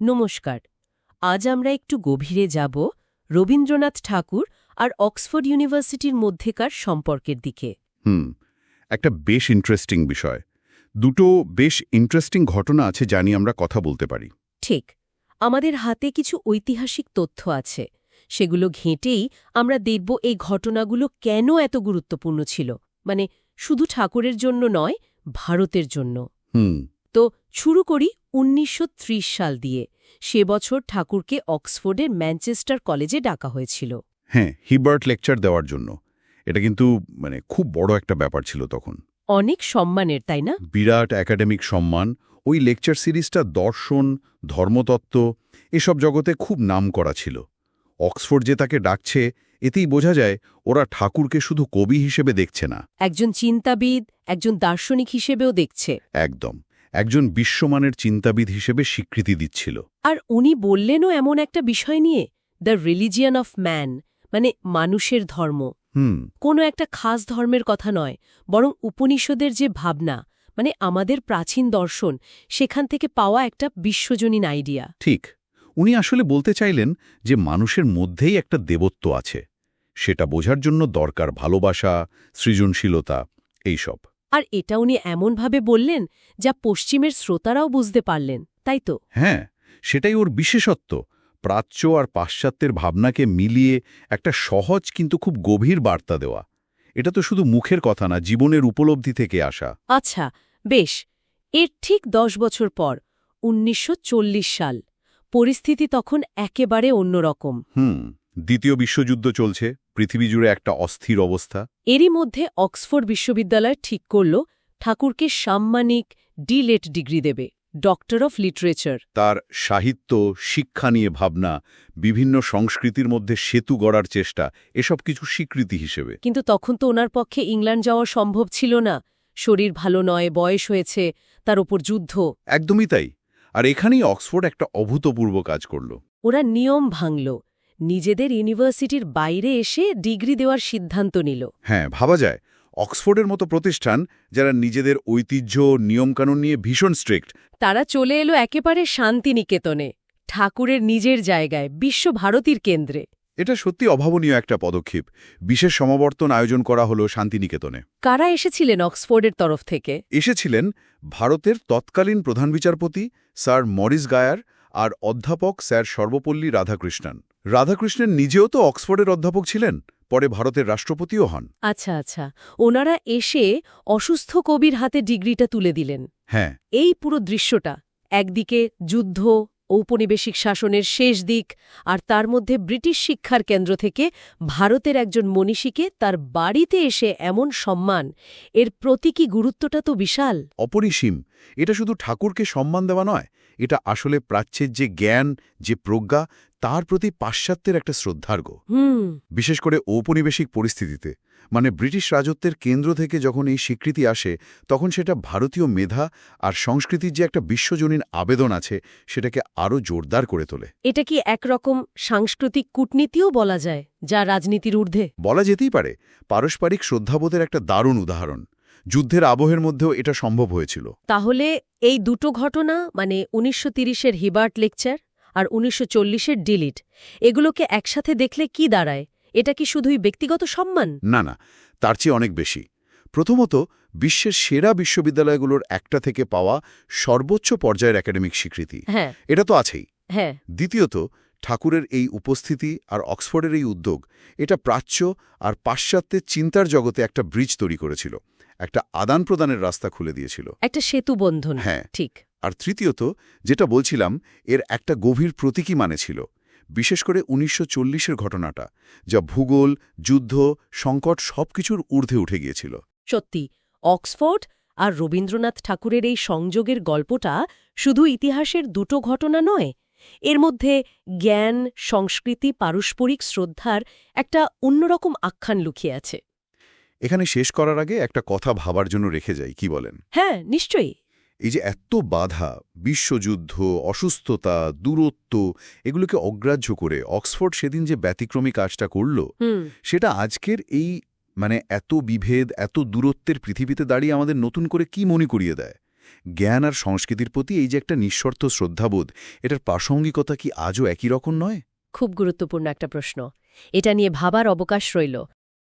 নমস্কার। আজ আমরা একটু গভীরে যাব রবীন্দ্রনাথ ঠাকুর আর অক্সফোর্ড ইউনিভার্সিটির মধ্যেকার সম্পর্কের দিকে। একটা বেশ ইন্টারেস্টিং বিষয়। দুটো বেশ ইন্টারেস্টিং ঘটনা আছে যা নিয়ে আমরা কথা বলতে পারি। ঠিক, আমাদের হাতে কিছু ঐতিহাসিক তথ্য আছে। সেগুলো ঘেঁটেই আমরা দেখব এই ঘটনাগুলো কেন এত গুরুত্বপূর্ণ ছিল, মানে শুধু ঠাকুরের জন্য নয়, ভারতের জন্য। তো শুরু করি ১৯৩০ সাল দিয়ে। সে বছর ঠাকুরকে অক্সফোর্ডের ম্যানচেস্টার কলেজে ডাকা হয়েছিল। হ্যাঁ, হিবার্ট লেকচার দেওয়ার জন্য। এটা কিন্তু খুব বড় একটা ব্যাপার ছিল তখন। অনেক সম্মানের, তাই না? বিরাট একাডেমিক সম্মান। ওই লেকচার সিরিজটা দর্শন, ধর্মতত্ত্ব এসব জগতে খুব নাম করা ছিল। অক্সফোর্ড যে তাকে ডাকছে, এতেই বোঝা যায় ওরা ঠাকুরকে শুধু কবি হিসেবে দেখছে না, একজন চিন্তাবিদ, একজন দার্শনিক হিসেবেও দেখছে। একদম একজন বিশ্বমানের চিন্তাবিদ হিসেবে স্বীকৃতি দিচ্ছিল। আর উনি বললেনও এমন একটা বিষয় নিয়ে, দ্য রিলিজিয়ান অফ ম্যান, মানে মানুষের ধর্ম। কোনো একটা খাস ধর্মের কথা নয়, বরং উপনিষদের যে ভাবনা, মানে আমাদের প্রাচীন দর্শন, সেখান থেকে পাওয়া একটা বিশ্বজনীন আইডিয়া। ঠিক, উনি আসলে বলতে চাইলেন যে মানুষের মধ্যেই একটা দেবত্ব আছে। সেটা বোঝার জন্য দরকার ভালোবাসা, সৃজনশীলতা, এইসব। আর এটা উনি এমনভাবে বললেন যা পশ্চিমের শ্রোতারাও বুঝতে পারলেন, তাই তো? হ্যাঁ, সেটাই ওর বিশেষত্ব। প্রাচ্য আর পাশ্চাত্যের ভাবনাকে মিলিয়ে একটা সহজ কিন্তু খুব গভীর বার্তা দেওয়া। এটা তো শুধু মুখের কথা না, জীবনের উপলব্ধি থেকে আসা। আচ্ছা, বেশ। এর ঠিক ১০ বছর পর ১৯৪০ সাল। পরিস্থিতি তখন একেবারে অন্যরকম। দ্বিতীয় বিশ্বযুদ্ধ চলছে, পৃথিবী জুড়ে একটা অস্থির অবস্থা। এরই মধ্যে অক্সফোর্ড বিশ্ববিদ্যালয় ঠিক করল ঠাকুরকে সাম্মানিক ডিলেট ডিগ্রি দেবে, ডক্টর অফ লিটারেচার। তার সাহিত্য, শিক্ষা নিয়ে ভাবনা, বিভিন্ন সংস্কৃতির মধ্যে সেতু গড়ার চেষ্টা, এসব কিছু স্বীকৃতি হিসেবে। কিন্তু তখন তো ওনার পক্ষে ইংল্যান্ড যাওয়া সম্ভব ছিল না। শরীর ভালো নয়, বয়স হয়েছে, তার ওপর যুদ্ধ। একদমই তাই। আর এখানেই অক্সফোর্ড একটা অভূতপূর্ব কাজ করল। ওরা নিয়ম ভাঙল, নিজেদের ইউনিভার্সিটির বাইরে এসে ডিগ্রি দেওয়ার সিদ্ধান্ত নিল। হ্যাঁ, ভাবা যায় অক্সফোর্ডের মতো প্রতিষ্ঠান, যারা নিজেদের ঐতিহ্য, নিয়মকানুন নিয়ে ভীষণ স্ট্রিক্ট, তারা চলে এলো একেবারে শান্তিনিকেতনে, ঠাকুরের নিজের জায়গায়, বিশ্বভারতীর কেন্দ্রে। এটা সত্যি অভাবনীয় একটা পদক্ষেপ। বিশেষ সমাবর্তন আয়োজন করা হলো শান্তিনিকেতনে। কারা এসেছিলেন অক্সফোর্ডের তরফ থেকে? এসেছিলেন ভারতের তৎকালীন প্রধান বিচারপতি স্যার মরিস গায়ার আর অধ্যাপক স্যার সর্বপল্লী রাধাকৃষ্ণন। রাধাকৃষ্ণন নিজেও তো অক্সফোর্ডের অধ্যাপক ছিলেন, পরে ভারতের রাষ্ট্রপতিও হন। আচ্ছা আচ্ছা, ওনারা এসে অসুস্থ কবির হাতে ডিগ্রিটা তুলে দিলেন। হ্যাঁ, এই পুরো দৃশ্যটা, একদিকে যুদ্ধ, ঔপনিবেশিক শাসনের শেষ দিক, আর তার মধ্যে ব্রিটিশ শিক্ষার কেন্দ্র থেকে ভারতের একজন মনীষীকে তার বাড়িতে এসে এমন সম্মান, এর প্রতীকী গুরুত্বটা তো বিশাল। অপরিসীম। এটা শুধু ঠাকুরকে সম্মান দেওয়া নয়, এটা আসলে প্রাচ্যের যে জ্ঞান, যে প্রজ্ঞা, তার প্রতি পাশ্চাত্যের একটা শ্রদ্ধার্ঘ্য। বিশেষ করে ঔপনিবেশিক পরিস্থিতিতে, মানে ব্রিটিশ রাজত্বের কেন্দ্র থেকে যখন এই স্বীকৃতি আসে, তখন সেটা ভারতীয় মেধা আর সংস্কৃতির যে একটা বিশ্বজনীন আবেদন আছে, সেটাকে আরও জোরদার করে তোলে। এটা কি একরকম সাংস্কৃতিক কূটনীতিও বলা যায়, যা রাজনীতির ঊর্ধ্বে? বলা যেতেই পারে। পারস্পরিক শ্রদ্ধাবোধের একটা দারুণ উদাহরণ। যুদ্ধের আবহের মধ্যেও এটা সম্ভব হয়েছিল। তাহলে এই দুটো ঘটনা, মানে ১৯৩০-এর হিবার্ট লেকচার আর ১৯৪০-এর ডিলিট, এগুলোকে একসাথে দেখলে কি দাঁড়ায়? এটা কি শুধুই ব্যক্তিগত সম্মান? না না, তার চেয়ে অনেক বেশি। প্রথমত, বিশ্বের সেরা বিশ্ববিদ্যালয়গুলোর একটা থেকে পাওয়া সর্বোচ্চ পর্যায়ের একাডেমিক স্বীকৃতি। হ্যাঁ, এটা তো আছেই। হ্যাঁ। দ্বিতীয়ত, ঠাকুরের এই উপস্থিতি আর অক্সফোর্ডের এই উদ্যোগ, এটা প্রাচ্য আর পাশ্চাত্যের চিন্তার জগতে একটা ব্রিজ তৈরি করেছিল, একটা আদান প্রদানের রাস্তা খুলে দিয়েছিল, একটা সেতু বন্ধন। হ্যাঁ, ঠিক। আর তৃতীয়ত, যেটা বলছিলাম, এর একটা গভীর প্রতীকী মানে ছিল। বিশেষ করে ১৯৪০-এর ঘটনাটা, যা ভূগোল, যুদ্ধ, সংকট সবকিছুর ঊর্ধ্বে উঠে গিয়েছিল। সত্যি, অক্সফোর্ড আর রবীন্দ্রনাথ ঠাকুরের এই সংযোগের গল্পটা শুধু ইতিহাসের দুটো ঘটনা নয়, এর মধ্যে জ্ঞান, সংস্কৃতি, পারস্পরিক শ্রদ্ধার একটা অন্যরকম আখ্যান লুকিয়ে আছে। এখানে শেষ করার আগে একটা কথা ভাবার জন্য রেখে যাই, কি বলেন? হ্যাঁ, নিশ্চয়ই। এই যে এত বাধা, বিশ্বযুদ্ধ, অসুস্থতা, দূরত্ব, এগুলোকে অগ্রাহ্য করে অক্সফোর্ড সেদিন যে ব্যতিক্রমী কাজটা করল, সেটা আজকের এই এত বিভেদ, এত দূরত্বের পৃথিবীতে দাঁড়িয়ে আমাদের নতুন করে কি মনে করিয়ে দেয়? জ্ঞান আর সংস্কৃতির প্রতি এই যে একটা নিঃশর্ত শ্রদ্ধাবোধ, এটার প্রাসঙ্গিকতা কি আজও একই রকম নয়? খুব গুরুত্বপূর্ণ একটা প্রশ্ন। এটা নিয়ে ভাবার অবকাশ রইল।